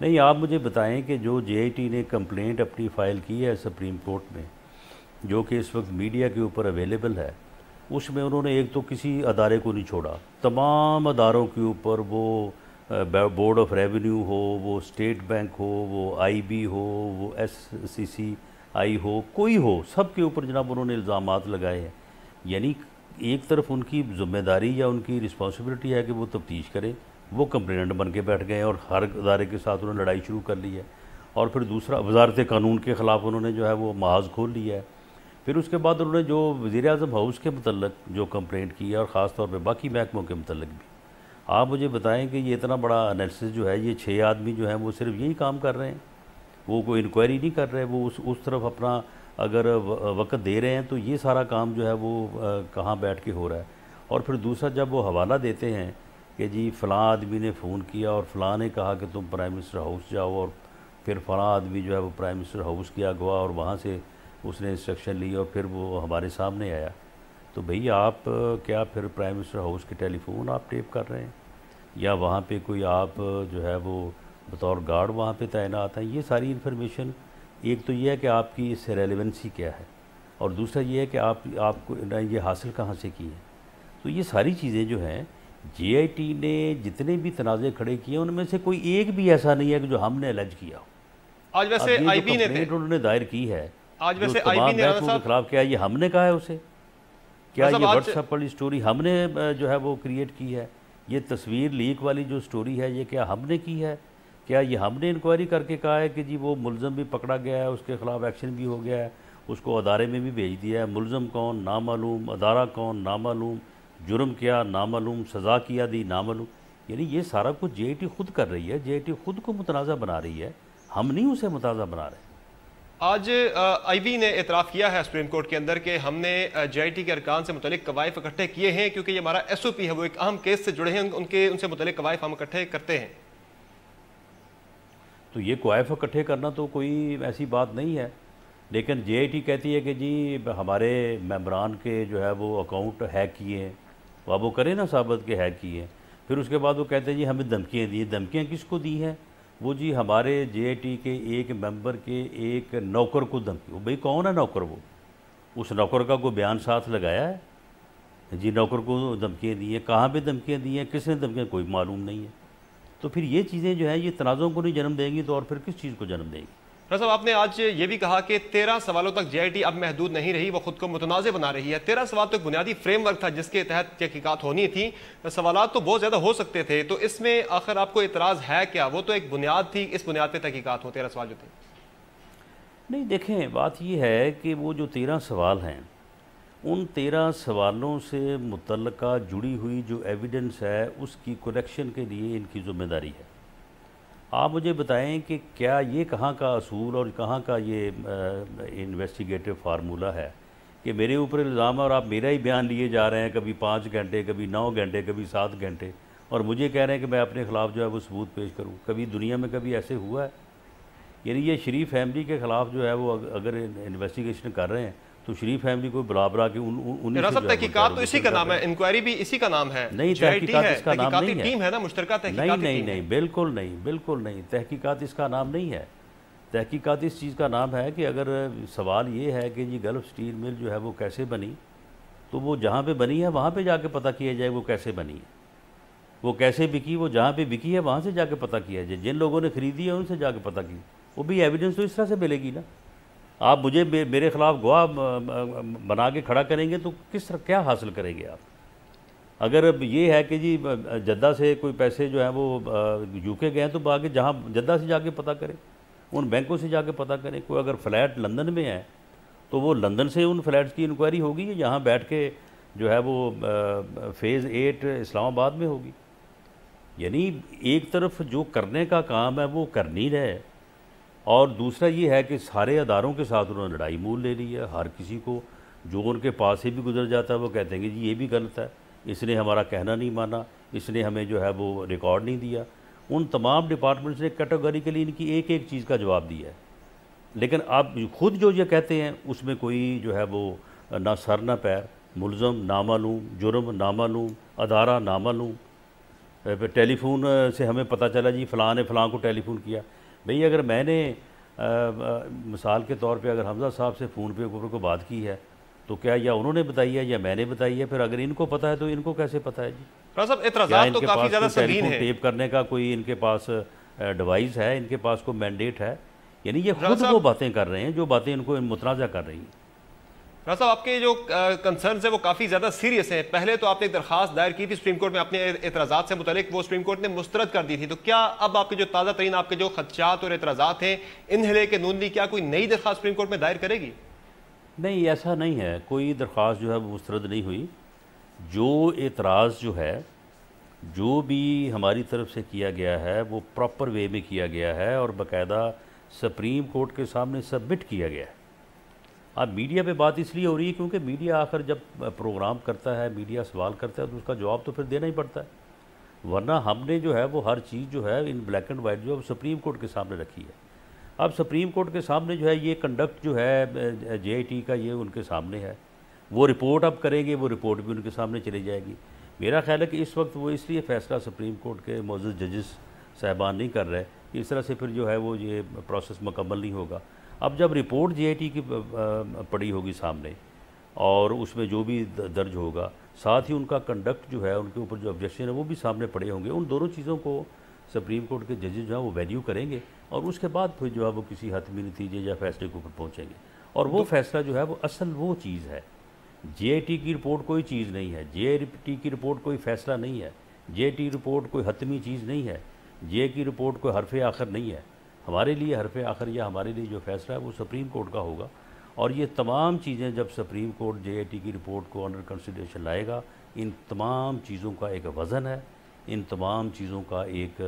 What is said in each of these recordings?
نہیں، آپ مجھے بتائیں کہ جو جے آئی ٹی نے کمپلینٹ اپنی فائل کی ہے سپریم کورٹ میں، جو کہ اس وقت میڈیا کے اوپر اویلیبل ہے، اس میں انہوں نے ایک تو کسی ادارے کو نہیں چھوڑا، تمام اداروں کے اوپر، وہ بورڈ آف ریونیو ہو، وہ اسٹیٹ بینک ہو، وہ آئی بی ہو، وہ ایس سی سی آئی ہو، کوئی ہو، سب کے اوپر جناب انہوں نے الزامات لگائے ہیں۔ یعنی ایک طرف ان کی ذمہ داری یا ان کی رسپانسبلٹی ہے کہ وہ تفتیش کریں، وہ کمپلینٹ بن کے بیٹھ گئے ہیں اور ہر ادارے کے ساتھ انہوں نے لڑائی شروع کر لی ہے۔ اور پھر دوسرا، وزارت قانون کے خلاف انہوں نے جو ہے وہ محاذ کھول لیا ہے۔ پھر اس کے بعد انہوں نے جو وزیر اعظم ہاؤس کے متعلق جو کمپلینٹ کی ہے، اور خاص طور پہ باقی محکموں کے متعلق بھی، آپ مجھے بتائیں کہ یہ اتنا بڑا انالیسس جو ہے، یہ 6 آدمی جو ہیں وہ صرف یہی کام کر رہے ہیں، وہ کوئی انکوائری نہیں کر رہے، وہ اس طرف اپنا اگر وقت دے رہے ہیں تو یہ سارا کام جو ہے وہ کہاں بیٹھ کے ہو رہا ہے۔ اور پھر دوسرا، جب وہ حوالہ دیتے ہیں کہ جی فلاں آدمی نے فون کیا اور فلاں نے کہا کہ تم پرائم منسٹر ہاؤس جاؤ، اور پھر فلاں آدمی جو ہے وہ پرائم منسٹر ہاؤس گیا گوا اور وہاں سے اس نے انسٹرکشن لی اور پھر وہ ہمارے سامنے آیا، تو بھئی آپ کیا پھر پرائم منسٹر ہاؤس کے ٹیلی فون آپ ٹیپ کر رہے ہیں، یا وہاں پہ کوئی آپ جو ہے وہ بطور گارڈ وہاں پہ تعینات ہیں؟ یہ ساری انفارمیشن، ایک تو یہ ہے کہ آپ کی اس سے ریلیونسی کیا ہے، اور دوسرا یہ ہے کہ آپ کو یہ حاصل کہاں سے کی ہے۔ تو یہ ساری چیزیں جو ہیں، جے آئی ٹی نے جتنے بھی تنازع کھڑے کیے ان میں سے کوئی ایک بھی ایسا نہیں ہے کہ جو ہم نے الج کیا ہو۔ آج ویسے آئی بی نے انہوں نے دائر کی ہے، آج جو ویسے آئی بی تمام نے محکموں کے خلاف، کیا یہ ہم نے کہا ہے اسے؟ کیا یہ واٹس ایپ والی سٹوری ہم نے جو ہے وہ کریٹ کی ہے؟ یہ تصویر لیک والی جو سٹوری ہے، یہ کیا ہم نے کی ہے؟ کیا یہ ہم نے انکوائری کر کے کہا ہے کہ جی وہ ملزم بھی پکڑا گیا ہے، اس کے خلاف ایکشن بھی ہو گیا ہے، اس کو ادارے میں بھی بھیج دیا ہے، ملزم کون نامعلوم، ادارہ کون نامعلوم، جرم کیا نامعلوم، سزا کیا دی نامعلوم؟ یعنی یہ سارا کچھ جے آئی ٹی خود کر رہی ہے، جے آئی ٹی خود کو متنازع بنا رہی ہے، ہم نہیں اسے متنازع بنا رہے۔ آج آئی بی نے اعتراف کیا ہے سپریم کورٹ کے اندر کہ ہم نے جے آئی ٹی کے ارکان سے متعلق قوائف اکٹھے کیے ہیں، کیونکہ یہ ہمارا ایس او پی ہے، وہ ایک اہم کیس سے جڑے ہیں، ان سے متعلق قوائف ہم اکٹھے کرتے ہیں۔ تو یہ قوائف اکٹھے کرنا تو کوئی ایسی بات نہیں ہے، لیکن جے آئی ٹی کہتی ہے کہ جی ہمارے ممبران کے جو ہے وہ اکاؤنٹ ہیک کیے ہیں، اب وہ کریں نا ثابت کہ ہیک کیے ہیں۔ پھر اس کے بعد وہ کہتے ہیں جی ہمیں دھمکیاں دی، دھمکیاں کس کو دی ہیں؟ وہ جی ہمارے جے آئی ٹی کے ایک ممبر کے ایک نوکر کو دھمکی۔ وہ بھئی کون ہے نوکر؟ وہ اس نوکر کا کوئی بیان ساتھ لگایا ہے؟ جی نوکر کو دھمکیاں دی ہیں، کہاں پہ دھمکیاں دی ہیں، کس نے دھمکیاں، کوئی معلوم نہیں ہے۔ تو پھر یہ چیزیں جو ہیں یہ تنازعوں کو نہیں جنم دیں گی تو اور پھر کس چیز کو جنم دیں گی؟ راز صاحب، آپ نے آج یہ بھی کہا کہ 13 سوالوں تک جے آئی ٹی اب محدود نہیں رہی، وہ خود کو متنازع بنا رہی ہے۔ 13 سوال تو ایک بنیادی فریم ورک تھا جس کے تحت تحقیقات ہونی تھی، سوالات تو بہت زیادہ ہو سکتے تھے، تو اس میں آخر آپ کو اعتراض ہے کیا؟ وہ تو ایک بنیاد تھی، اس بنیاد پہ تحقیقات ہو، 13 سوال جو تھے۔ نہیں دیکھیں، بات یہ ہے کہ وہ جو 13 سوال ہیں، ان 13 سوالوں سے متعلقہ جڑی ہوئی جو ایویڈنس ہے اس کی کلیکشن کے لیے ان کی ذمہ داری ہے۔ آپ مجھے بتائیں کہ کیا یہ کہاں کا اصول اور کہاں کا یہ انویسٹیگیٹو فارمولہ ہے کہ میرے اوپر الزام ہے اور آپ میرا ہی بیان لیے جا رہے ہیں، کبھی 5 گھنٹے، کبھی 9 گھنٹے، کبھی 7 گھنٹے، اور مجھے کہہ رہے ہیں کہ میں اپنے خلاف جو ہے وہ ثبوت پیش کروں؟ کبھی دنیا میں کبھی ایسے ہوا ہے؟ یعنی یہ شریف فیملی کے خلاف جو ہے وہ اگر انویسٹیگیشن کر رہے ہیں تو شریف فیملی کو برابر کے انہیں راز صاحب، تحقیقات تو اسی کا نام ہے، انکوائری بھی اسی کا نام ہے، نہیں، جے آئی ٹی تحقیقات ہے، اس کا نام نہیں ہے، ٹیم ہے نا، مشترکہ تحقیقاتی ٹیم ہے۔ نہیں، بالکل نہیں، بالکل نہیں، تحقیقات اس کا نام نہیں ہے۔ تحقیقات اس چیز کا نام ہے کہ اگر سوال یہ ہے کہ جی گلف سٹیل مل جو ہے وہ کیسے بنی، تو وہ جہاں پہ بنی ہے وہاں پہ جا کے پتہ کیا جائے وہ کیسے بنی ہے، وہ کیسے بکی، وہ جہاں پہ بکی ہے وہاں سے جا کے پتہ کیا جائے، جن لوگوں نے خریدی ہے ان سے جا کے پتہ کی، وہ بھی ایویڈنس تو اس طرح سے ملے گی نا۔ آپ مجھے میرے خلاف گواہ بنا کے کھڑا کریں گے تو کس طرح کیا حاصل کریں گے آپ؟ اگر یہ ہے کہ جی جدہ سے کوئی پیسے جو ہیں وہ یو کے گئے ہیں تو آگے جہاں جدہ سے جا کے پتہ کریں، ان بینکوں سے جا کے پتہ کریں۔ کوئی اگر فلیٹ لندن میں ہے تو وہ لندن سے ان فلیٹس کی انکوائری ہوگی، یہاں بیٹھ کے جو ہے وہ فیز 8 اسلام آباد میں ہوگی۔ یعنی ایک طرف جو کرنے کا کام ہے وہ کر نہیں رہے، اور دوسرا یہ ہے کہ سارے اداروں کے ساتھ انہوں نے لڑائی مول لے لی ہے۔ ہر کسی کو جو ان کے پاس سے بھی گزر جاتا ہے وہ کہتے ہیں کہ جی یہ بھی غلط ہے، اس نے ہمارا کہنا نہیں مانا، اس نے ہمیں جو ہے وہ ریکارڈ نہیں دیا۔ ان تمام ڈپارٹمنٹس نے کیٹیگوریکلی ان کی ایک ایک چیز کا جواب دیا ہے، لیکن آپ خود جو یہ کہتے ہیں اس میں کوئی جو ہے وہ نہ سر نہ پیر، ملزم نامعلوم، جرم نامعلوم، ادارہ نامعلوم، ٹیلی فون سے ہمیں پتہ چلا جی فلاں نے فلاں کو ٹیلی فون کیا. بھئی اگر میں نے مثال کے طور پہ اگر حمزہ صاحب سے فون پہ اوپر کو بات کی ہے تو کیا یا انہوں نے بتائی ہے یا میں نے بتائی ہے؟ پھر اگر ان کو پتہ ہے تو ان کو کیسے پتہ ہے جی؟ رانا صاحب کیا اعتراضات ان تو کے کافی پاس زیادہ کوئی ٹیلی سنگین فون ہیں. ٹیپ کرنے کا کوئی ان کے پاس ڈیوائس ہے؟ ان کے پاس کوئی مینڈیٹ ہے؟ یعنی یہ خود وہ باتیں کر رہے ہیں جو باتیں ان کو متنازع کر رہی ہیں. رانا صاحب آپ کے جو کنسرنز ہیں وہ کافی زیادہ سیریس ہیں. پہلے تو آپ نے ایک درخواست دائر کی تھی سپریم کورٹ میں اپنے اعتراضات سے متعلق، وہ سپریم کورٹ نے مسترد کر دی تھی. تو کیا اب آپ کے جو تازہ ترین آپ کے جو خدشات اور اعتراضات ہیں انہیں لے کے نون لیگ کیا کوئی نئی درخواست سپریم کورٹ میں دائر کرے گی؟ نہیں، ایسا نہیں ہے. کوئی درخواست جو ہے وہ مسترد نہیں ہوئی. جو اعتراض جو ہے جو بھی ہماری طرف سے کیا گیا ہے وہ پراپر وے میں کیا گیا ہے اور باقاعدہ سپریم کورٹ کے سامنے سبمٹ کیا گیا ہے. اب میڈیا پہ بات اس لیے ہو رہی ہے کیونکہ میڈیا آخر جب پروگرام کرتا ہے، میڈیا سوال کرتا ہے تو اس کا جواب تو پھر دینا ہی پڑتا ہے. ورنہ ہم نے جو ہے وہ ہر چیز جو ہے ان بلیک اینڈ وائٹ جو ہے وہ سپریم کورٹ کے سامنے رکھی ہے. اب سپریم کورٹ کے سامنے جو ہے یہ کنڈکٹ جو ہے جے آئی ٹی کا یہ ان کے سامنے ہے. وہ رپورٹ اب کریں گے، وہ رپورٹ بھی ان کے سامنے چلی جائے گی. میرا خیال ہے کہ اس وقت وہ اس لیے فیصلہ سپریم کورٹ کے معزز ججز صاحبان نہیں کر رہے کہ اس طرح سے پھر جو ہے وہ یہ پروسیس مکمل نہیں ہوگا. اب جب رپورٹ جے آئی ٹی کی پڑی ہوگی سامنے اور اس میں جو بھی درج ہوگا، ساتھ ہی ان کا کنڈکٹ جو ہے ان کے اوپر جو آبجیکشن ہے وہ بھی سامنے پڑے ہوں گے. ان دونوں چیزوں کو سپریم کورٹ کے ججز جو ہیں وہ ویلیو کریں گے اور اس کے بعد پھر جو ہے وہ کسی حتمی نتیجے یا فیصلے کے اوپر پہنچیں گے. اور وہ فیصلہ جو ہے وہ اصل وہ چیز ہے. جے آئی ٹی کی رپورٹ کوئی چیز نہیں ہے، جے آئی ٹی کی رپورٹ کوئی فیصلہ نہیں ہے، جے آئی ٹی رپورٹ کوئی حتمی چیز نہیں ہے، جے آئی کی رپورٹ کوئی حرف آخر نہیں ہے. ہمارے لیے حرف آخر یا ہمارے لیے جو فیصلہ ہے وہ سپریم کورٹ کا ہوگا. اور یہ تمام چیزیں جب supreme court J I T کی رپورٹ کو انڈر کنسیڈریشن لائے گا، ان تمام چیزوں کا ایک وزن ہے، ان تمام چیزوں کا ایک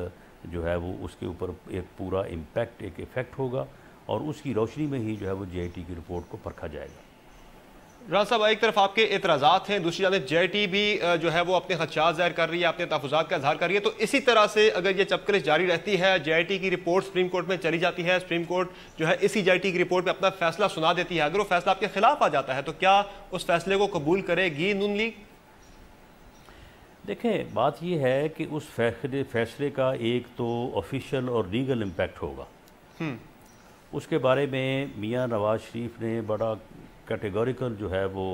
جو ہے وہ اس کے اوپر ایک پورا امپیکٹ، ایک ایفیکٹ ہوگا اور اس کی روشنی میں ہی جو ہے وہ جے آئی ٹی کی رپورٹ کو پرکھا جائے گا. رانا صاحب ایک طرف آپ کے اعتراضات ہیں، دوسری جانب جے آئی ٹی بھی جو ہے وہ اپنے خدشات ظاہر کر رہی ہے، اپنے تحفظات کا اظہار کر رہی ہے. تو اسی طرح سے اگر یہ چپکلش جاری رہتی ہے، جے آئی ٹی کی رپورٹ سپریم کورٹ میں چلی جاتی ہے، سپریم کورٹ جو ہے اسی جے آئی ٹی کی رپورٹ پہ اپنا فیصلہ سنا دیتی ہے، اگر وہ فیصلہ آپ کے خلاف آ جاتا ہے تو کیا اس فیصلے کو قبول کرے گی نون لیگ؟ دیکھیں بات یہ ہے کہ اس فیصلے کا ایک تو آفیشیل اور لیگل امپیکٹ ہوگا. اس کے بارے میں میاں نواز شریف نے بڑا کیٹیگوریکل جو ہے وہ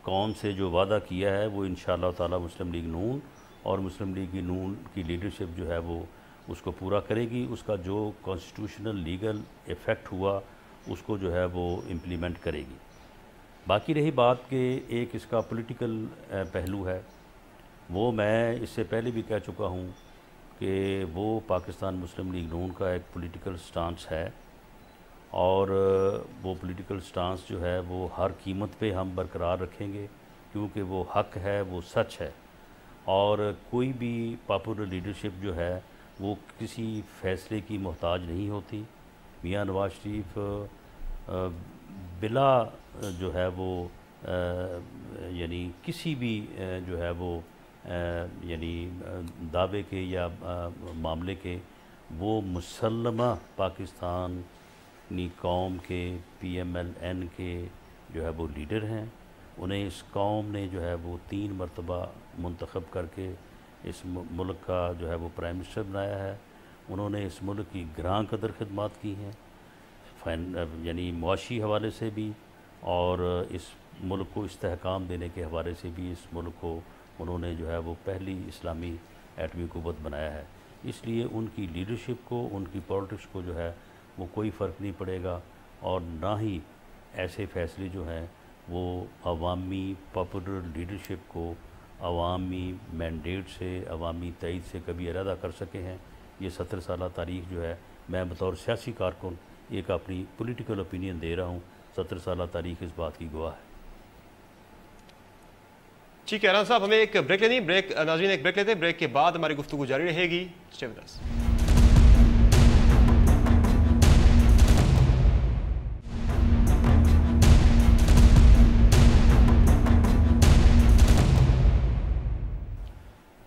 قوم سے جو وعدہ کیا ہے وہ انشاءاللہ تعالی مسلم لیگ نون اور مسلم لیگ نون کی لیڈرشپ جو ہے وہ اس کو پورا کرے گی. اس کا جو کانسٹیٹیوشنل لیگل ایفیکٹ ہوا اس کو جو ہے وہ امپلیمنٹ کرے گی. باقی رہی بات کہ ایک اس کا پولیٹیکل پہلو ہے، وہ میں اس سے پہلے بھی کہہ چکا ہوں کہ وہ پاکستان مسلم لیگ نون کا ایک پولیٹیکل سٹانس ہے اور وہ پولیٹیکل سٹانس جو ہے وہ ہر قیمت پہ ہم برقرار رکھیں گے کیونکہ وہ حق ہے، وہ سچ ہے. اور کوئی بھی پاپولر لیڈرشپ جو ہے وہ کسی فیصلے کی محتاج نہیں ہوتی. میاں نواز شریف بلا جو ہے وہ یعنی کسی بھی جو ہے وہ یعنی دعوے کے یا معاملے کے وہ مسلمہ پاکستانی قوم کے پی ایم ایل این کے جو ہے وہ لیڈر ہیں. انہیں اس قوم نے جو ہے وہ 3 مرتبہ منتخب کر کے اس ملک کا جو ہے وہ پرائم منسٹر بنایا ہے. انہوں نے اس ملک کی گراں قدر خدمات کی ہیں یعنی معاشی حوالے سے بھی اور اس ملک کو استحکام دینے کے حوالے سے بھی. اس ملک کو انہوں نے جو ہے وہ پہلی اسلامی ایٹمی قوت بنایا ہے. اس لیے ان کی لیڈرشپ کو، ان کی پالیٹکس کو جو ہے وہ کوئی فرق نہیں پڑے گا اور نہ ہی ایسے فیصلے جو ہیں وہ عوامی پاپولر لیڈرشپ کو عوامی مینڈیٹ سے، عوامی تائید سے کبھی علیحدہ کر سکے ہیں. یہ 70 سالہ تاریخ جو ہے میں بطور سیاسی کارکن ایک اپنی پولیٹیکل اوپینین دے رہا ہوں. 70 سالہ تاریخ اس بات کی گواہ ہے. ٹھیک ہے رانا صاحب، ہمیں ایک بریک لینی، ناظرین ایک بریک لیتے ہیں. بریک کے بعد ہماری گفتگو جاری رہے گی. Stay with us.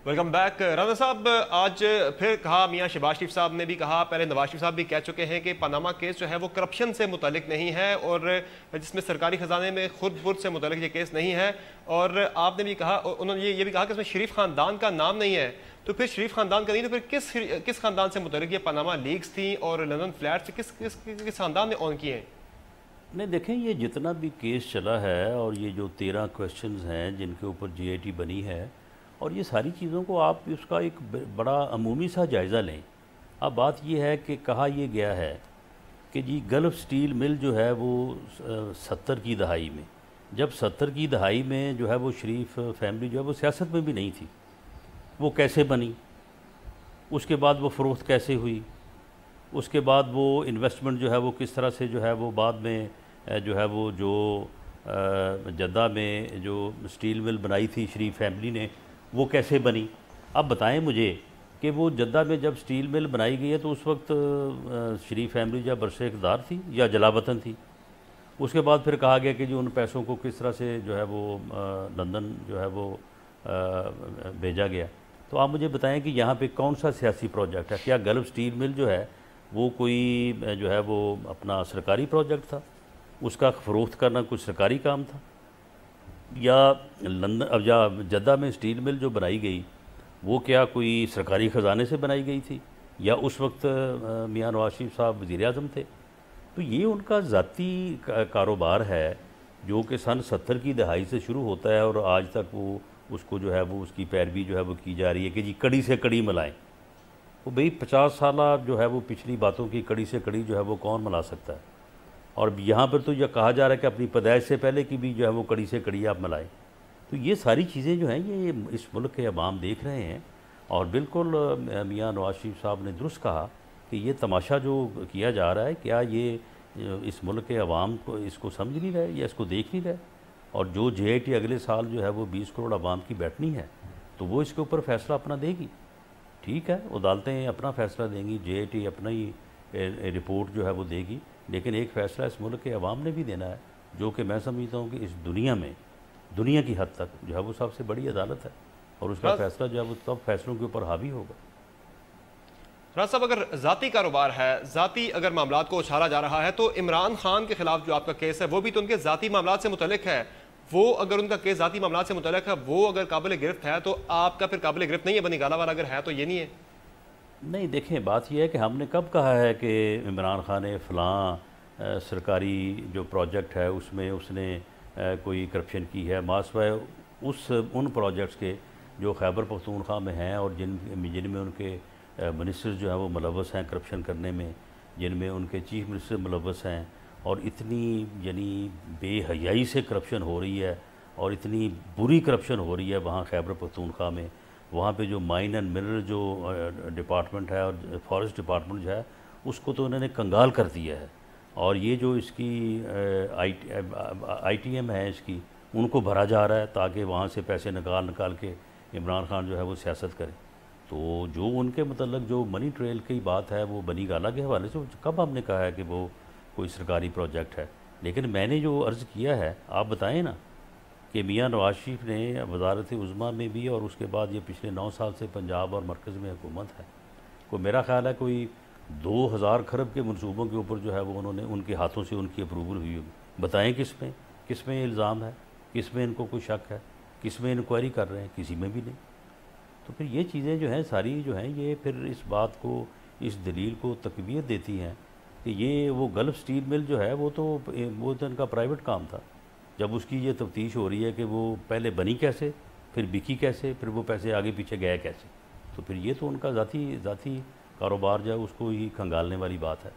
Welcome back. Rana صاحب آج پھر کہا، میاں شہباز شریف صاحب نے بھی کہا، پہلے نواز شریف صاحب بھی کہہ چکے ہیں کہ پاناما کیس جو ہے وہ کرپشن سے متعلق نہیں ہے اور جس میں سرکاری خزانے میں خود برد سے متعلق یہ کیس نہیں ہے. اور آپ نے بھی کہا، انہوں نے یہ بھی کہا کہ اس میں شریف خاندان کا نام نہیں ہے. تو پھر شریف خاندان کا نہیں تو پھر کس خاندان سے متعلق یہ پاناما لیکس تھیں اور لندن فلیٹ سے کس خاندان نے آن کیے ہیں؟ نہیں دیکھیں، یہ جتنا بھی کیس چلا ہے اور یہ جو 13 کویسچنز ہیں جن کے اوپر جی آئی ٹی بنی ہے، اور یہ ساری چیزوں کو آپ اس کا ایک بڑا عمومی سا جائزہ لیں۔ اب بات یہ ہے کہ کہا یہ گیا ہے کہ جی گلف سٹیل مل جو ہے وہ 70 کی دہائی میں، جب 70 کی دہائی میں جو ہے وہ شریف فیملی جو ہے وہ سیاست میں بھی نہیں تھی، وہ کیسے بنی، اس کے بعد وہ فروخت کیسے ہوئی، اس کے بعد وہ انویسٹمنٹ جو ہے وہ کس طرح سے جو ہے وہ بعد میں جو ہے وہ جو جدہ میں جو سٹیل مل بنائی تھی شریف فیملی نے وہ کیسے بنی۔ اب بتائیں مجھے کہ وہ جدہ میں جب سٹیل مل بنائی گئی ہے تو اس وقت شریف فیملی جب برسر اقتدار تھی یا جلا وطن تھی؟ اس کے بعد پھر کہا گیا کہ جو ان پیسوں کو کس طرح سے جو ہے وہ لندن جو ہے وہ بھیجا گیا۔ تو آپ مجھے بتائیں کہ یہاں پہ کون سا سیاسی پروجیکٹ ہے؟ کیا گلف سٹیل مل جو ہے وہ کوئی جو ہے وہ اپنا سرکاری پروجیکٹ تھا؟ اس کا فروخت کرنا کچھ سرکاری کام تھا؟ یا لندن یا جدہ میں سٹیل مل جو بنائی گئی وہ کیا کوئی سرکاری خزانے سے بنائی گئی تھی، یا اس وقت میاں نواز شریف صاحب وزیر اعظم تھے؟ تو یہ ان کا ذاتی کاروبار ہے جو کہ سن 70 کی دہائی سے شروع ہوتا ہے اور آج تک وہ اس کو جو ہے وہ اس کی پیروی جو ہے وہ کی جا رہی ہے کہ جی کڑی سے کڑی ملائیں۔ وہ بھئی 50 سالہ جو ہے وہ پچھلی باتوں کی کڑی سے کڑی جو ہے وہ کون ملا سکتا ہے؟ اور یہاں پر تو یہ کہا جا رہا ہے کہ اپنی پیدائش سے پہلے کی بھی جو ہے وہ کڑی سے کڑی آپ ملائیں۔ تو یہ ساری چیزیں جو ہیں یہ اس ملک کے عوام دیکھ رہے ہیں، اور بالکل میاں نواز شریف صاحب نے درست کہا کہ یہ تماشا جو کیا جا رہا ہے، کیا یہ اس ملک کے عوام کو اس کو سمجھ نہیں رہے یا اس کو دیکھ نہیں رہے؟ اور جو جے آئی ٹی اگلے سال جو ہے وہ 20 کروڑ عوام کی بیٹھنی ہے تو وہ اس کے اوپر فیصلہ اپنا دے گی، ٹھیک ہے، عدالتیں اپنا فیصلہ دیں گی، جے آئی ٹی اپنا ہی رپورٹ جو ہے وہ دے گی، لیکن ایک فیصلہ اس ملک کے عوام نے بھی دینا ہے، جو کہ میں سمجھتا ہوں کہ اس دنیا کی حد تک جو ہے وہ سب سے بڑی عدالت ہے، اور اس کا فیصلہ جو ہے وہ سب فیصلوں کے اوپر حاوی ہوگا۔ راز صاحب، اگر ذاتی کاروبار ہے، ذاتی اگر معاملات کو اچھالا جا رہا ہے، تو عمران خان کے خلاف جو آپ کا کیس ہے وہ بھی تو ان کے ذاتی معاملات سے متعلق ہے۔ وہ اگر ان کا کیس ذاتی معاملات سے متعلق ہے، وہ اگر قابل گرفت ہے تو آپ کا پھر قابل گرفت نہیں ہے بنی گالہ والا اگر ہے تو یہ نہیں ہے؟ نہیں دیکھیں، بات یہ ہے کہ ہم نے کب کہا ہے کہ عمران خان نے فلاں سرکاری جو پروجیکٹ ہے اس میں اس نے کوئی کرپشن کی ہے؟ ماسوائے ان پروجیکٹس کے جو خیبر پختونخوا میں ہیں اور جن میں ان کے منسٹر جو ہیں وہ ملوث ہیں کرپشن کرنے میں، جن میں ان کے چیف منسٹر ملوث ہیں، اور اتنی یعنی بے حیائی سے کرپشن ہو رہی ہے اور اتنی بری کرپشن ہو رہی ہے وہاں خیبر پختونخوا میں۔ وہاں پہ جو مائن اینڈ منرل جو ڈپارٹمنٹ ہے اور فارسٹ ڈپارٹمنٹ جو ہے اس کو تو انہوں نے کنگال کر دیا ہے، اور یہ جو اس کی آئی ٹی ایم ہے اس کی، ان کو بھرا جا رہا ہے تاکہ وہاں سے پیسے نکال کے عمران خان جو ہے وہ سیاست کرے۔ تو جو ان کے متعلق جو منی ٹریل کی بات ہے وہ بنی گالہ کے حوالے سے کب ہم نے کہا ہے کہ وہ کوئی سرکاری پروجیکٹ ہے؟ لیکن میں نے جو عرض کیا ہے آپ بتائیں نا کہ میاں نواز شریف نے وزارت عظمیٰ میں بھی اور اس کے بعد یہ پچھلے 9 سال سے پنجاب اور مرکز میں حکومت ہے، کوئی میرا خیال ہے کوئی 2000 کھرب کے منصوبوں کے اوپر جو ہے وہ انہوں نے ان کے ہاتھوں سے ان کی اپروول ہوئی ہوگی۔ بتائیں کس میں الزام ہے، کس میں ان کو کوئی شک ہے، کس میں انکوائری کر رہے ہیں؟ کسی میں بھی نہیں۔ تو پھر یہ چیزیں جو ہیں ساری جو ہیں یہ پھر اس بات کو، اس دلیل کو تقویت دیتی ہیں کہ یہ وہ گلف سٹیل مل جو ہے وہ تو ان کا پرائیویٹ کام تھا۔ جب اس کی یہ تفتیش ہو رہی ہے کہ وہ پہلے بنی کیسے، پھر بکی کیسے، پھر وہ پیسے آگے پیچھے گئے کیسے، تو پھر یہ تو ان کا ذاتی کاروبار جو ہے اس کو ہی کھنگالنے والی بات ہے۔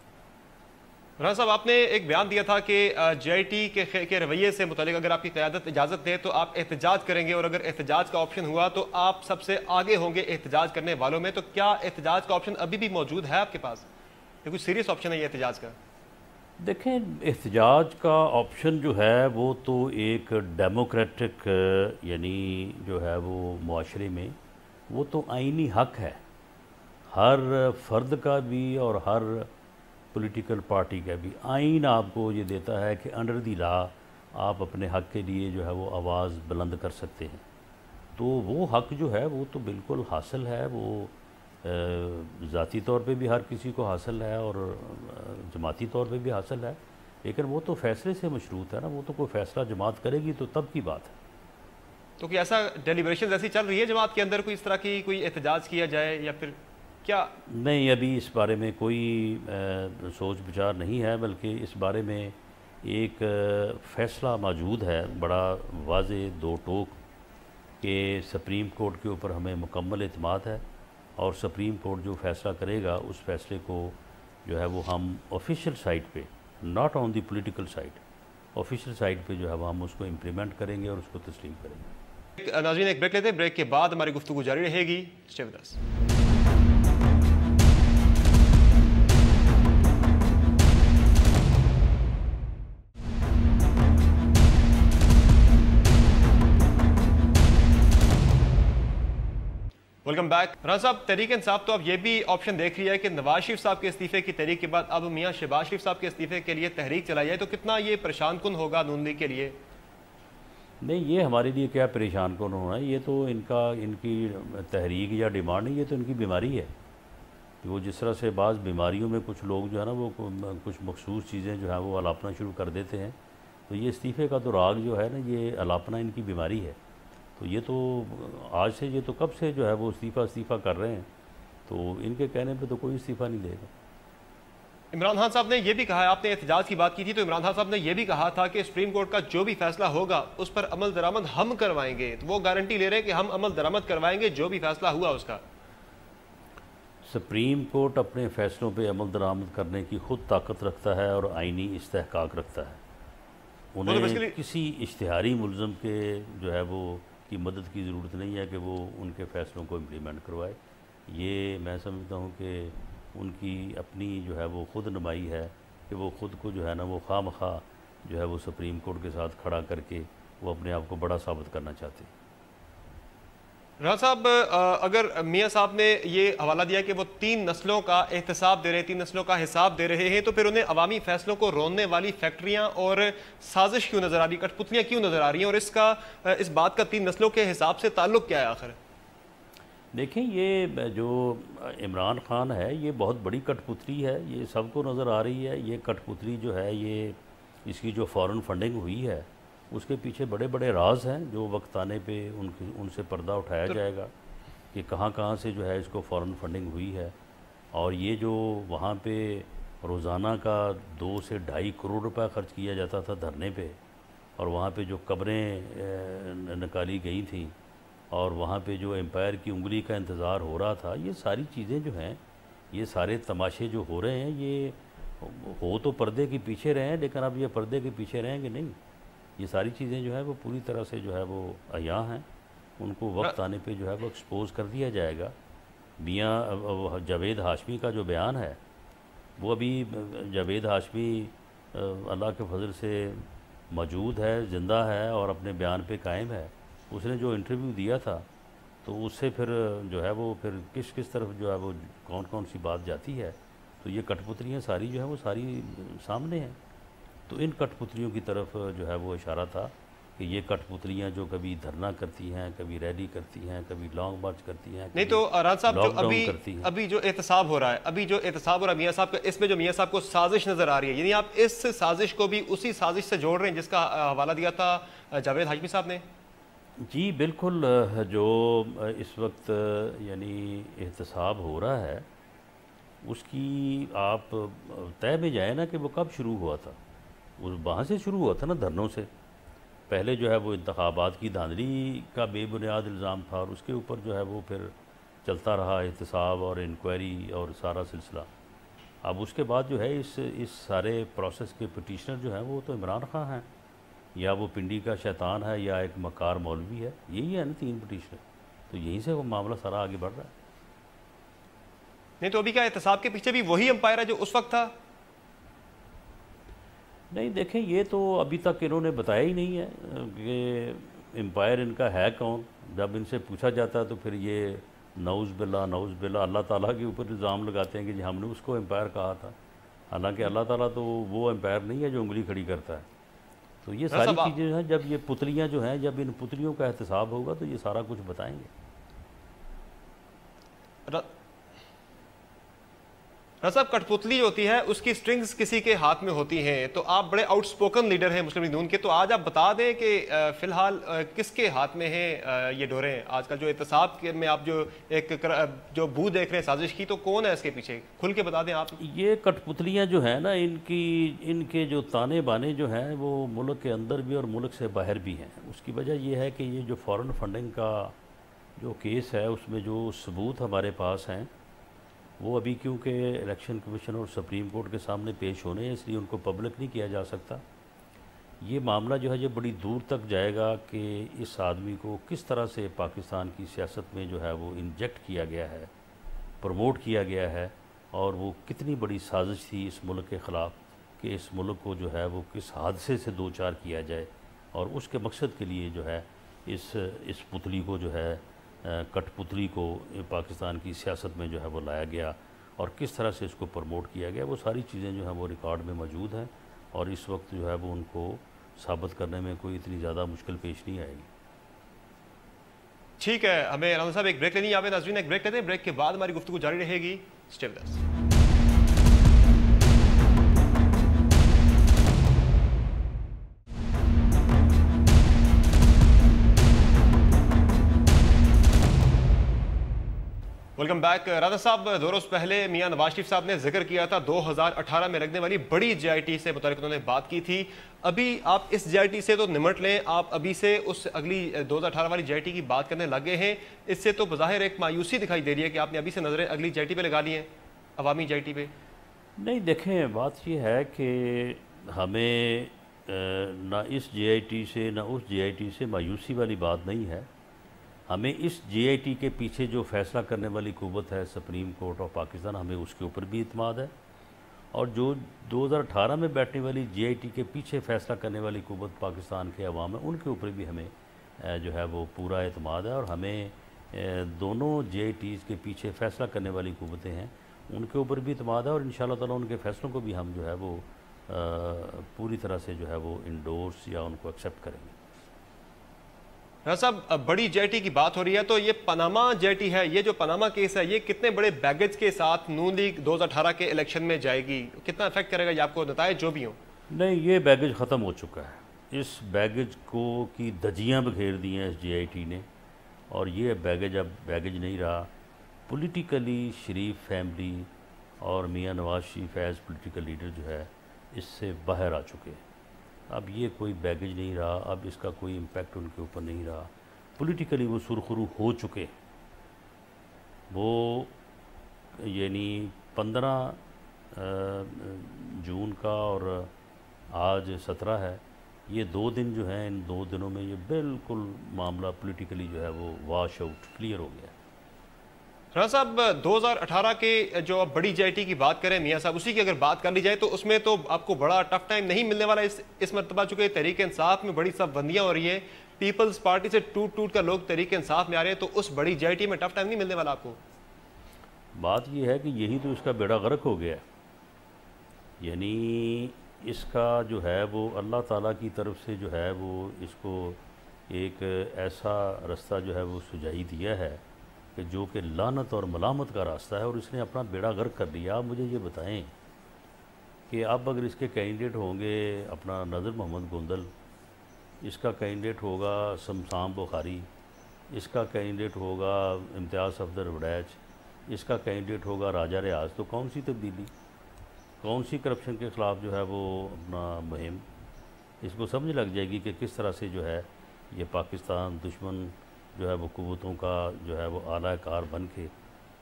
راز صاحب، آپ نے ایک بیان دیا تھا کہ جے آئی ٹی کے رویے سے متعلق اگر آپ کی قیادت اجازت دے تو آپ احتجاج کریں گے، اور اگر احتجاج کا آپشن ہوا تو آپ سب سے آگے ہوں گے احتجاج کرنے والوں میں۔ تو کیا احتجاج کا آپشن ابھی بھی موجود ہے آپ کے پاس؟ یہ کوئی سیریس آپشن ہے یہ احتجاج کا؟ دیکھیں، احتجاج کا آپشن جو ہے وہ تو ایک ڈیموکریٹک یعنی جو ہے وہ معاشرے میں وہ تو آئینی حق ہے ہر فرد کا بھی اور ہر پولیٹیکل پارٹی کا بھی۔ آئین آپ کو یہ دیتا ہے کہ انڈر دی لا آپ اپنے حق کے لیے جو ہے وہ آواز بلند کر سکتے ہیں، تو وہ حق جو ہے وہ تو بالکل حاصل ہے، وہ ذاتی طور پہ بھی ہر کسی کو حاصل ہے اور جماعتی طور پہ بھی حاصل ہے، لیکن وہ تو فیصلے سے مشروط ہے نا، وہ تو کوئی فیصلہ جماعت کرے گی تو تب کی بات ہے۔ تو کہ ایسا ڈیلیبریشن ایسی چل رہی ہے جماعت کے اندر، کوئی اس طرح کی کوئی احتجاج کیا جائے یا پھر کیا؟ نہیں، ابھی اس بارے میں کوئی سوچ بچار نہیں ہے، بلکہ اس بارے میں ایک فیصلہ موجود ہے بڑا واضح دو ٹوک کہ سپریم کورٹ کے اوپر ہمیں مکمل اعتماد ہے، اور سپریم کورٹ جو فیصلہ کرے گا اس فیصلے کو جو ہے وہ ہم آفیشیل سائٹ پہ، not on the political site, official site پہ جو ہے وہ ہم اس کو امپلیمنٹ کریں گے اور اس کو تسلیم کریں گے۔ ناظرین ایک بریک لیتے ہیں، بریک کے بعد ہماری گفتگو جاری رہے گی، stay with us. Welcome back. Rana صاحب، تحریک انصاف تو اب یہ بھی آپشن دیکھ رہی ہے کہ نواز شریف صاحب کے استعفے کی تحریک کے بعد اب میاں شہباز شریف صاحب کے استعفے کے لیے تحریک چلائی جائے، تو کتنا یہ پریشان کن ہوگا نون لیگ کے لیے؟ نہیں، یہ ہمارے لیے کیا پریشان کن ہونا ہے، یہ تو ان کی تحریک یا ڈیمانڈ نہیں، یہ تو ان کی بیماری ہے کہ وہ جس طرح سے بعض بیماریوں میں کچھ لوگ جو ہے نا وہ کچھ مخصوص چیزیں جو ہیں وہ الاپنا شروع کر دیتے ہیں، تو یہ استعفے کا تو راگ جو ہے نا یہ الاپنا ان کی بیماری ہے۔ تو یہ تو آج سے، یہ تو کب سے جو ہے وہ استعفیٰ کر رہے ہیں، تو ان کے کہنے پہ تو کوئی استعفیٰ نہیں دے گا۔ عمران خان صاحب نے یہ بھی کہا ہے، آپ نے احتجاج کی بات کی تھی تو عمران خان صاحب نے یہ بھی کہا تھا کہ سپریم کورٹ کا جو بھی فیصلہ ہوگا اس پر عمل درآمد ہم کروائیں گے، وہ گارنٹی لے رہے ہیں کہ ہم عمل درآمد کروائیں گے جو بھی فیصلہ ہوا اس کا۔ سپریم کورٹ اپنے فیصلوں پہ عمل درآمد کرنے کی خود طاقت رکھتا ہے اور آئینی استحقاق رکھتا ہے، انہیں کسی اشتہاری ملزم کے جو ہے وہ کی مدد کی ضرورت نہیں ہے کہ وہ ان کے فیصلوں کو امپلیمنٹ کروائے۔ یہ میں سمجھتا ہوں کہ ان کی اپنی جو ہے وہ خود نمائی ہے کہ وہ خود کو جو ہے نا وہ خواہ مخواہ جو ہے وہ سپریم کورٹ کے ساتھ کھڑا کر کے وہ اپنے آپ کو بڑا ثابت کرنا چاہتے ہیں۔ رانا صاحب، اگر میاں صاحب نے یہ حوالہ دیا کہ وہ 3 نسلوں کا احتساب دے رہے ہیں، 3 نسلوں کا حساب دے رہے ہیں، تو پھر انہیں عوامی فیصلوں کو روننے والی فیکٹریاں اور سازش کیوں نظر آ رہی، کٹ پتلیاں کیوں نظر آ رہی ہیں، اور اس بات کا 3 نسلوں کے حساب سے تعلق کیا ہے آخر؟ دیکھیں، یہ جو عمران خان ہے یہ بہت بڑی کٹ پتلی ہے، یہ سب کو نظر آ رہی ہے۔ یہ کٹ پتلی جو ہے یہ اس کی جو فورن فنڈنگ ہوئی ہے اس کے پیچھے بڑے بڑے راز ہیں جو وقت آنے پہ ان سے پردہ اٹھایا جائے گا کہ کہاں کہاں سے جو ہے اس کو فورن فنڈنگ ہوئی ہے، اور یہ جو وہاں پہ روزانہ کا 2 سے 2.5 کروڑ روپے خرچ کیا جاتا تھا دھرنے پہ، اور وہاں پہ جو قبریں نکالی گئی تھیں، اور وہاں پہ جو امپائر کی انگلی کا انتظار ہو رہا تھا، یہ ساری چیزیں جو ہیں، یہ سارے تماشے جو ہو رہے ہیں، یہ ہو تو پردے کے پیچھے رہے ہیں، لیکن اب یہ پردے کے پیچھے رہیں گے نہیں۔ یہ ساری چیزیں جو ہے وہ پوری طرح سے جو ہے وہ عیاں ہیں، ان کو وقت آنے پہ جو ہے وہ ایکسپوز کر دیا جائے گا۔ میاں جاوید ہاشمی کا جو بیان ہے، وہ ابھی جاوید ہاشمی اللہ کے فضل سے موجود ہے، زندہ ہے اور اپنے بیان پہ قائم ہے۔ اس نے جو انٹرویو دیا تھا تو اس سے پھر جو ہے وہ پھر کس طرف جو ہے وہ کون سی بات جاتی ہے، تو یہ کٹ پتلیاں ساری جو ہیں وہ ساری سامنے ہیں۔ تو ان کٹ پتلیوں کی طرف جو ہے وہ اشارہ تھا کہ یہ کٹ پتلیاں جو کبھی دھرنا کرتی ہیں، کبھی ریلی کرتی ہیں، کبھی لانگ مارچ کرتی ہیں، نہیں تو رانا صاحب جو ابھی جو احتساب ہو رہا ہے، میاں صاحب کا، اس میں جو میاں صاحب کو سازش نظر آ رہی ہے، یعنی آپ اس سازش کو بھی اسی سازش سے جوڑ رہے ہیں جس کا حوالہ دیا تھا جاوید ہاشمی صاحب نے؟ جی بالکل، جو اس وقت یعنی احتساب ہو رہا ہے اس کی آپ طے میں جائیں نا کہ وہ کب شروع ہوا تھا۔ وہاں سے شروع ہوا تھا نا، دھرنوں سے پہلے جو ہے وہ انتخابات کی دھاندلی کا بے بنیاد الزام تھا، اور اس کے اوپر جو ہے وہ پھر چلتا رہا احتساب اور انکوائری اور سارا سلسلہ۔ اب اس کے بعد جو ہے اس سارے پروسیس کے پٹیشنر جو ہیں وہ تو عمران خان ہیں، یا وہ پنڈی کا شیطان ہے، یا ایک مکار مولوی ہے، یہی ہے نا 3 پٹیشنر، تو یہیں سے وہ معاملہ سارا آگے بڑھ رہا ہے۔ نہیں تو ابھی کیا احتساب کے پیچھے بھی وہی امپائر ہے جو اس وقت تھا؟ نہیں دیکھیں، یہ تو ابھی تک انہوں نے بتایا ہی نہیں ہے کہ امپائر ان کا ہے کون۔ جب ان سے پوچھا جاتا ہے تو پھر یہ نعوذ باللہ اللہ تعالیٰ کے اوپر الزام لگاتے ہیں کہ جی ہم نے اس کو امپائر کہا تھا، حالانکہ اللہ تعالیٰ تو وہ امپائر نہیں ہے جو انگلی کھڑی کرتا ہے۔ تو یہ ساری چیزیں جو ہیں، جب یہ پتلیاں جو ہیں، جب ان پتلیوں کا احتساب ہوگا تو یہ سارا کچھ بتائیں گے۔ صاحب کٹپتلی جو ہوتی ہے اس کی سٹرنگز کسی کے ہاتھ میں ہوتی ہیں، تو آپ بڑے آؤٹ سپوکن لیڈر ہیں مسلم لیگ نون کے، تو آج آپ بتا دیں کہ فی الحال کس کے ہاتھ میں ہیں یہ ڈوریں؟ آج کل جو احتساب میں آپ جو بو دیکھ رہے ہیں سازش کی، تو کون ہے اس کے پیچھے؟ کھل کے بتا دیں آپ۔ یہ کٹپتلیاں جو ہیں نا، ان کے جو تانے بانے جو ہیں وہ ملک کے اندر بھی اور ملک سے باہر بھی ہیں۔ اس کی وجہ یہ ہے کہ یہ جو فارن فنڈنگ کا جو کیس ہے اس میں جو ثبوت ہمارے پاس ہیں وہ ابھی کیونکہ الیکشن کمیشن اور سپریم کورٹ کے سامنے پیش ہونے ہیں، اس لیے ان کو پبلک نہیں کیا جا سکتا۔ یہ معاملہ جو ہے یہ بڑی دور تک جائے گا کہ اس آدمی کو کس طرح سے پاکستان کی سیاست میں جو ہے وہ انجیکٹ کیا گیا ہے، پروموٹ کیا گیا ہے، اور وہ کتنی بڑی سازش تھی اس ملک کے خلاف کہ اس ملک کو جو ہے وہ کس حادثے سے دوچار کیا جائے، اور اس کے مقصد کے لیے جو ہے اس پتلی کو جو ہے کٹ پتلی کو پاکستان کی سیاست میں جو ہے وہ لایا گیا اور کس طرح سے اس کو پروموٹ کیا گیا، وہ ساری چیزیں جو ہیں وہ ریکارڈ میں موجود ہیں، اور اس وقت جو ہے وہ ان کو ثابت کرنے میں کوئی اتنی زیادہ مشکل پیش نہیں آئے گی۔ ٹھیک ہے، ہمیں رانا صاحب ایک بریک لینی ہے، آپ ناظرین ایک بریک لیتے ہیں، بریک کے بعد ہماری گفتگو جاری رہے گی۔ Stay with us. Welcome back. Rana صاحب، 2 روز پہلے میاں نواز شریف صاحب نے ذکر کیا تھا 2018 میں لگنے والی بڑی جے آئی ٹی سے متعلق انہوں نے بات کی تھی۔ ابھی آپ اس جے آئی ٹی سے تو نمٹ لیں، آپ ابھی سے اس اگلی 2018 والی جے آئی ٹی کی بات کرنے لگے ہیں، اس سے تو بظاہر ایک مایوسی دکھائی دے رہی ہے کہ آپ نے ابھی سے نظریں اگلی جے آئی ٹی پہ لگا لی ہیں، عوامی جے آئی ٹی پہ۔ نہیں دیکھیں، بات یہ ہے کہ ہمیں نہ اس جے آئی ٹی سے نہ اس جے آئی ٹی سے مایوسی والی بات نہیں ہے۔ ہمیں اس جے آئی ٹی کے پیچھے جو فیصلہ کرنے والی قوت ہے سپریم کورٹ آف پاکستان، ہمیں اس کے اوپر بھی اعتماد ہے، اور جو 2018 میں بیٹھنے والی جے آئی ٹی کے پیچھے فیصلہ کرنے والی قوت پاکستان کے عوام ہے، ان کے اوپر بھی ہمیں جو ہے وہ پورا اعتماد ہے، اور ہمیں دونوں جے آئی ٹیز کے پیچھے فیصلہ کرنے والی قوتیں ہیں ان کے اوپر بھی اعتماد ہے، اور انشاءاللہ تعالیٰ ان کے فیصلوں کو بھی ہم جو ہے وہ پوری طرح سے جو ہے وہ انڈورس یا ان کو ایکسیپٹ کریں گے۔ صاحب، بڑی جے آئی ٹی کی بات ہو رہی ہے، تو یہ پاناما جے آئی ٹی ہے، یہ جو پاناما کیس ہے، یہ کتنے بڑے بیگیج کے ساتھ نون لیگ 2018 کے الیکشن میں جائے گی؟ کتنا افیکٹ کرے گا یہ آپ کو نتائج جو بھی ہوں؟ نہیں، یہ بیگیج ختم ہو چکا ہے، اس بیگیج کو کی دھجیاں بکھیر دی ہیں اس جے آئی ٹی نے، اور یہ بیگیج اب بیگیج نہیں رہا۔ پولیٹیکلی شریف فیملی اور Mian Nawaz Sharif as political leader جو ہے اس سے باہر آ چکے ہیں۔ اب یہ کوئی بیگیج نہیں رہا، اب اس کا کوئی امپیکٹ ان کے اوپر نہیں رہا، پولیٹیکلی وہ سرخرو ہو چکے۔ وہ یعنی 15 جون کا اور آج 17 ہے، یہ 2 دن جو ہیں، ان 2 دنوں میں یہ بالکل معاملہ پولیٹیکلی جو ہے وہ واش آؤٹ کلیئر ہو گیا۔ رانا صاحب، 2018 کے جو آپ بڑی جے آئی ٹی کی بات کریں میاں صاحب، اسی کی اگر بات کر لی جائے تو اس میں تو آپ کو بڑا ٹف ٹائم نہیں ملنے والا اس مرتبہ، چونکہ تحریک انصاف میں بڑی سب بندیاں ہو رہی ہیں، پیپلز پارٹی سے ٹوٹ کر لوگ تحریک انصاف میں آ رہے ہیں، تو اس بڑی جے آئی ٹی میں ٹف ٹائم نہیں ملنے والا آپ کو؟ بات یہ ہے کہ یہی تو اس کا بیڑا غرق ہو گیا ہے، یعنی اس کا جو ہے وہ اللہ تعالیٰ کی طرف سے جو ہے وہ اس کو ایک ایسا رستہ جو ہے وہ سجائی دیا ہے کہ جو کہ لعنت اور ملامت کا راستہ ہے، اور اس نے اپنا بیڑا غرق کر لیا۔ آپ مجھے یہ بتائیں کہ اب اگر اس کے کینڈیڈیٹ ہوں گے اپنا نذر محمد گوندل، اس کا کینڈیڈیٹ ہوگا شمشان بخاری، اس کا کینڈیڈیٹ ہوگا امتیاز صفدر وڑیچ، اس کا کینڈیڈیٹ ہوگا راجہ ریاض، تو کون سی تبدیلی، کون سی کرپشن کے خلاف جو ہے وہ اپنا مہم؟ اس کو سمجھ لگ جائے گی کہ کس طرح سے جو ہے یہ پاکستان دشمن جو ہے وہ قوتوں کا جو ہے وہ اعلیٰ کار بن کے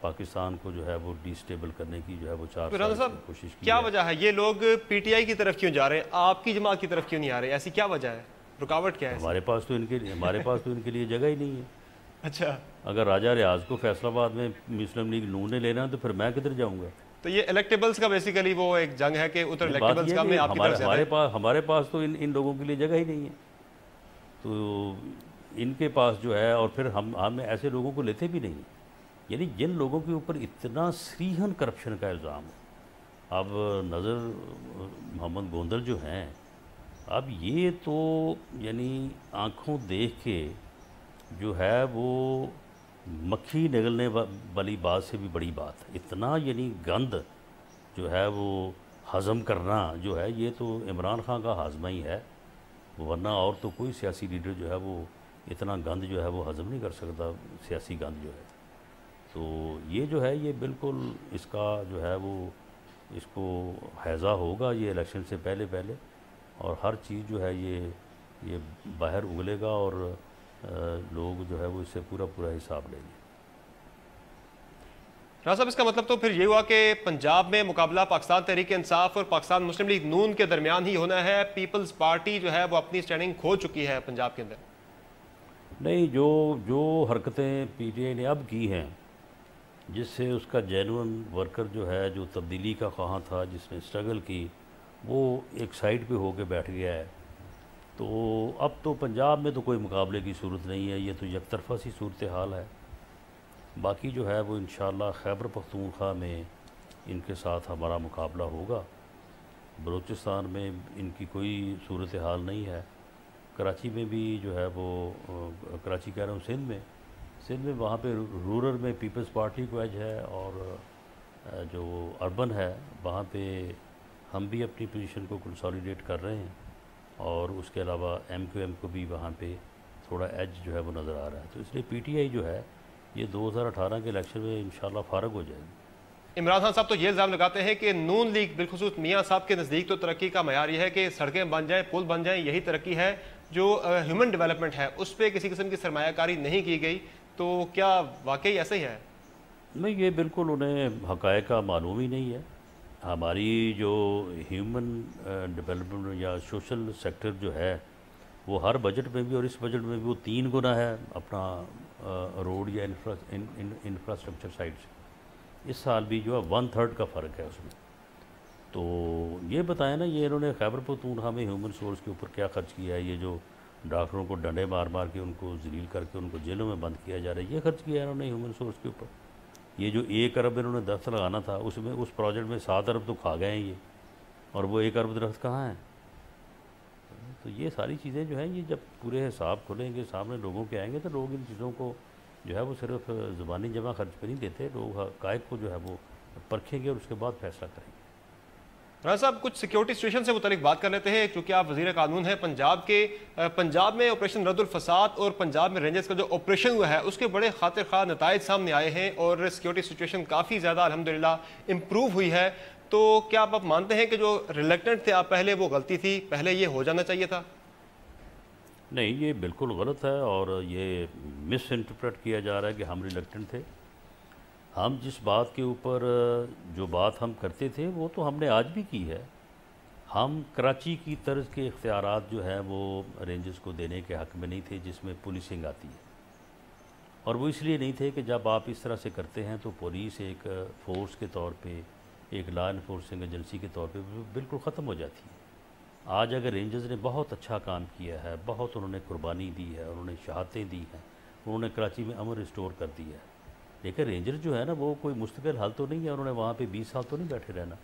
پاکستان کو جو ہے وہ ڈی سٹیبل کرنے کی جو ہے وہ 4 سال کی کوشش کی۔ کیا وجہ ہے یہ لوگ پی ٹی آئی کی طرف کیوں جا رہے ہیں، آپ کی جماعت کی طرف کیوں نہیں آ رہے؟ ایسی کیا وجہ ہے، رکاوٹ کیا ہے؟ ہمارے پاس تو ان کے لیے جگہ ہی نہیں ہے۔ اچھا، اگر راجہ ریاض کو فیصل آباد میں مسلم لیگ نون نے لینا تو پھر میں کدھر جاؤں گا؟ تو یہ الیکٹیبلز کا بیسیکلی وہ ایک جنگ ہے کہ ادھر الیکٹیبلز کا میں آپ کی طرف سے ہمارے پاس تو ان لوگوں کے لیے جگہ ہی نہیں ہے، تو ان کے پاس جو ہے، اور پھر ہم ایسے لوگوں کو لیتے بھی نہیں، یعنی جن لوگوں کے اوپر اتنا سریحن کرپشن کا الزام ہو۔ اب نذر محمد گوندل جو ہیں، اب یہ تو یعنی آنکھوں دیکھ کے جو ہے وہ مکھی نگلنے والی بات سے بھی بڑی بات ہے، اتنا یعنی گند جو ہے وہ ہضم کرنا جو ہے یہ تو عمران خان کا ہاضمہ ہی ہے، ورنہ اور تو کوئی سیاسی لیڈر جو ہے وہ اتنا گند جو ہے وہ ہضم نہیں کر سکتا، سیاسی گند جو ہے۔ تو یہ جو ہے یہ بالکل اس کا جو ہے وہ اس کو حیضہ ہوگا یہ الیکشن سے پہلے اور ہر چیز جو ہے یہ باہر اگلے گا اور لوگ جو ہے وہ اس سے پورا حساب لیں گے۔ راز صاحب اس کا مطلب تو پھر یہ ہوا کہ پنجاب میں مقابلہ پاکستان تحریک انصاف اور پاکستان مسلم لیگ نون کے درمیان ہی ہونا ہے، پیپلز پارٹی جو ہے وہ اپنی سٹینڈنگ کھو چکی ہے پنجاب کے اندر؟ نہیں، جو حرکتیں پی ٹی آئی نے اب کی ہیں جس سے اس کا جینون ورکر جو ہے جو تبدیلی کا خواہاں تھا جس نے اسٹرگل کی وہ ایک سائڈ پہ ہو کے بیٹھ گیا ہے، تو اب تو پنجاب میں تو کوئی مقابلے کی صورت نہیں ہے، یہ تو یک طرفہ سی صورتحال ہے۔ باقی جو ہے وہ انشاءاللہ خیبر پختونخوا میں ان کے ساتھ ہمارا مقابلہ ہوگا۔ بلوچستان میں ان کی کوئی صورتحال نہیں ہے، کراچی میں بھی جو ہے وہ کراچی کہہ رہا ہوں سندھ میں وہاں پہ رورل میں پیپلز پارٹی کو ایج ہے، اور جو اربن ہے وہاں پہ ہم بھی اپنی پوزیشن کو کنسالیڈیٹ کر رہے ہیں، اور اس کے علاوہ ایم کیو ایم کو بھی وہاں پہ تھوڑا ایج جو ہے وہ نظر آ رہا ہے، تو اس لیے پی ٹی آئی جو ہے یہ 2018 کے الیکشن میں انشاءاللہ فارغ ہو جائے گی۔ عمران خان صاحب تو یہ الزام لگاتے ہیں کہ نون لیگ بالخصوص میاں صاحب کے نزدیک تو ترقی کا معیار یہ ہے کہ سڑکیں بن جائیں، پل بن جائیں، یہی ترقی ہے، جو ہیومن ڈیولپمنٹ ہے اس پہ کسی قسم کی سرمایہ کاری نہیں کی گئی، تو کیا واقعی ایسا ہی ہے؟ نہیں، یہ بالکل انہیں حقائق کا معلوم ہی نہیں ہے۔ ہماری جو ہیومن ڈیولپمنٹ یا سوشل سیکٹر جو ہے وہ ہر بجٹ میں بھی اور اس بجٹ میں بھی وہ 3 گنا ہے اپنا روڈ یا انفراسٹرکچر سائٹ سے۔ اس سال بھی جو ہے 1/3 کا فرق ہے اس میں۔ تو یہ بتائیں نا، یہ انہوں نے خیبر پختونخوا میں ہیومن سورس کے اوپر کیا خرچ کیا ہے؟ یہ جو ڈاکٹروں کو ڈنڈے مار کے ان کو ذلیل کر کے ان کو جیلوں میں بند کیا جا رہا ہے، یہ خرچ کیا ہے انہوں نے ہیومن سورس کے اوپر۔ یہ جو 1 ارب انہوں نے درخت لگانا تھا اس پروجیکٹ میں 7 ارب تو کھا گئے ہیں یہ، اور وہ 1 ارب درخت کہاں ہیں؟ تو یہ ساری چیزیں جو ہیں یہ جب پورے حساب کھلیں گے سامنے لوگوں کے آئیں گے تو لوگ ان چیزوں کو جو ہے وہ صرف زبانی جمع خرچ پہ نہیں دیتے، لوگ حقائق کو جو ہے وہ پرکھیں گے اور اس کے بعد فیصلہ کریں گے۔ رانا صاحب کچھ سیکیورٹی سچویشن سے متعلق بات کر لیتے ہیں، چونکہ آپ وزیر قانون ہیں پنجاب کے۔ پنجاب میں آپریشن رد الفساد اور پنجاب میں رینجرز کا جو آپریشن ہوا ہے اس کے بڑے خاطر خواہ نتائج سامنے آئے ہیں اور سیکیورٹی سچویشن کافی زیادہ الحمدللہ امپروو ہوئی ہے، تو کیا آپ مانتے ہیں کہ جو ریلیکٹنٹ تھے آپ پہلے وہ غلطی تھی، پہلے یہ ہو جانا چاہیے تھا؟ نہیں، یہ بالکل غلط ہے اور یہ مس انٹرپریٹ کیا جا رہا ہے کہ ہم ریلیکٹنٹ تھے۔ ہم جس بات کے اوپر جو بات ہم کرتے تھے وہ تو ہم نے آج بھی کی ہے۔ ہم کراچی کی طرز کے اختیارات جو ہیں وہ رینجرز کو دینے کے حق میں نہیں تھے جس میں پولیسنگ آتی ہے، اور وہ اس لیے نہیں تھے کہ جب آپ اس طرح سے کرتے ہیں تو پولیس ایک فورس کے طور پہ، ایک لا انفورسنگ ایجنسی کے طور پہ بالکل ختم ہو جاتی ہے۔ آج اگر رینجرز نے بہت اچھا کام کیا ہے، بہت انہوں نے قربانی دی ہے، انہوں نے شہادتیں دی ہیں، انہوں نے کراچی میں امن ریسٹور کر دیا ہے، لیکن رینجر جو ہے نا وہ کوئی مستقل حل تو نہیں ہے، انہوں نے وہاں پہ 20 سال تو نہیں بیٹھے رہنا،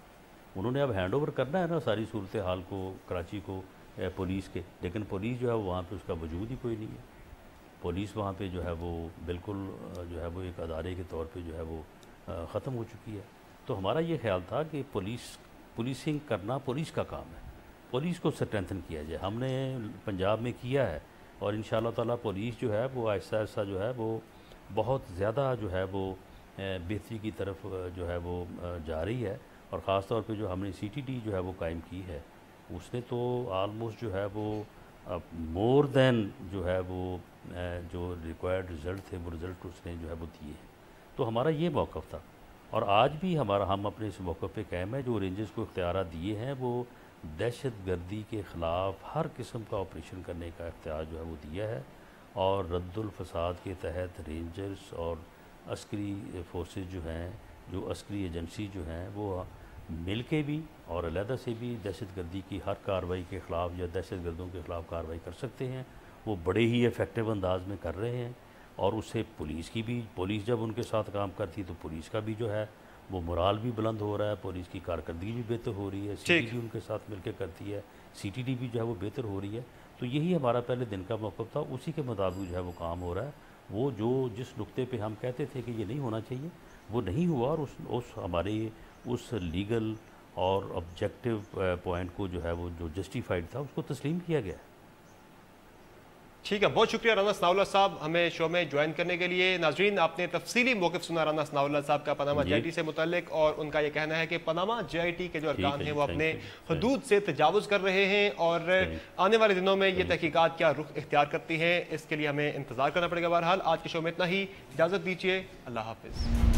انہوں نے اب ہینڈ اوور کرنا ہے نا ساری صورتحال کو کراچی کو پولیس کے، لیکن پولیس جو ہے وہاں پہ اس کا وجود ہی کوئی نہیں ہے۔ پولیس وہاں پہ جو ہے وہ بالکل جو ہے وہ ایک ادارے کے طور پہ جو ہے وہ ختم ہو چکی ہے۔ تو ہمارا یہ خیال تھا کہ پولیسنگ کرنا پولیس کا کام ہے، پولیس کو اسٹرینتھن کیا جائے۔ ہم نے پنجاب میں کیا ہے اور انشاءاللہ تعالیٰ پولیس جو ہے وہ آہستہ آہستہ جو ہے وہ بہت زیادہ جو ہے وہ بہتری کی طرف جو ہے وہ جا رہی ہے، اور خاص طور پہ جو ہم نے سی ٹی ڈی جو ہے وہ قائم کی ہے اس نے تو آلموسٹ جو ہے وہ مور دین جو ہے وہ جو ریکوائرڈ رزلٹ تھے وہ رزلٹ اس نے جو ہے وہ دیے ہیں۔ تو ہمارا یہ موقف تھا، اور آج بھی ہم اپنے اس موقف پہ قائم ہے۔ جو رینجرز کو اختیارات دیے ہیں وہ دہشت گردی کے خلاف ہر قسم کا آپریشن کرنے کا اختیار جو ہے وہ دیا ہے، اور رد الفساد کے تحت رینجرز اور عسکری فورسز جو ہیں، جو عسکری ایجنسی جو ہیں وہ مل کے بھی اور علیحدہ سے بھی دہشت گردی کی ہر کارروائی کے خلاف یا دہشت گردوں کے خلاف کارروائی کر سکتے ہیں۔ وہ بڑے ہی ایفیکٹو انداز میں کر رہے ہیں، اور اس سے پولیس جب ان کے ساتھ کام کرتی تو پولیس کا بھی جو ہے وہ مورال بھی بلند ہو رہا ہے، پولیس کی کارکردگی بھی بہتر ہو رہی ہے، سی ٹی ڈی ان کے ساتھ مل کے کرتی ہے، سی ٹی ڈی بھی جو ہے وہ بہتر ہو رہی ہے۔ تو یہی ہمارا پہلے دن کا موقف تھا، اسی کے مطابق جو ہے وہ کام ہو رہا ہے۔ وہ جس نقطے پہ ہم کہتے تھے کہ یہ نہیں ہونا چاہیے وہ نہیں ہوا، اور اس ہمارے اس لیگل اور آبجیکٹیو پوائنٹ کو جو ہے وہ جو جسٹیفائڈ تھا اس کو تسلیم کیا گیا ہے۔ ٹھیک ہے، بہت شکریہ رانا ثناء اللہ صاحب ہمیں شو میں جوائن کرنے کے لیے۔ ناظرین، آپ نے تفصیلی موقف سنا رانا ثناء اللہ صاحب کا پاناما جے آئی ٹی سے متعلق، اور ان کا یہ کہنا ہے کہ پاناما جے آئی ٹی کے جو ارکان ہیں وہ اپنے حدود سے تجاوز کر رہے ہیں، اور آنے والے دنوں میں یہ تحقیقات کیا رخ اختیار کرتی ہیں اس کے لیے ہمیں انتظار کرنا پڑے گا۔ بہرحال آج کے شو میں اتنا ہی، اجازت دیجیے، اللہ حافظ۔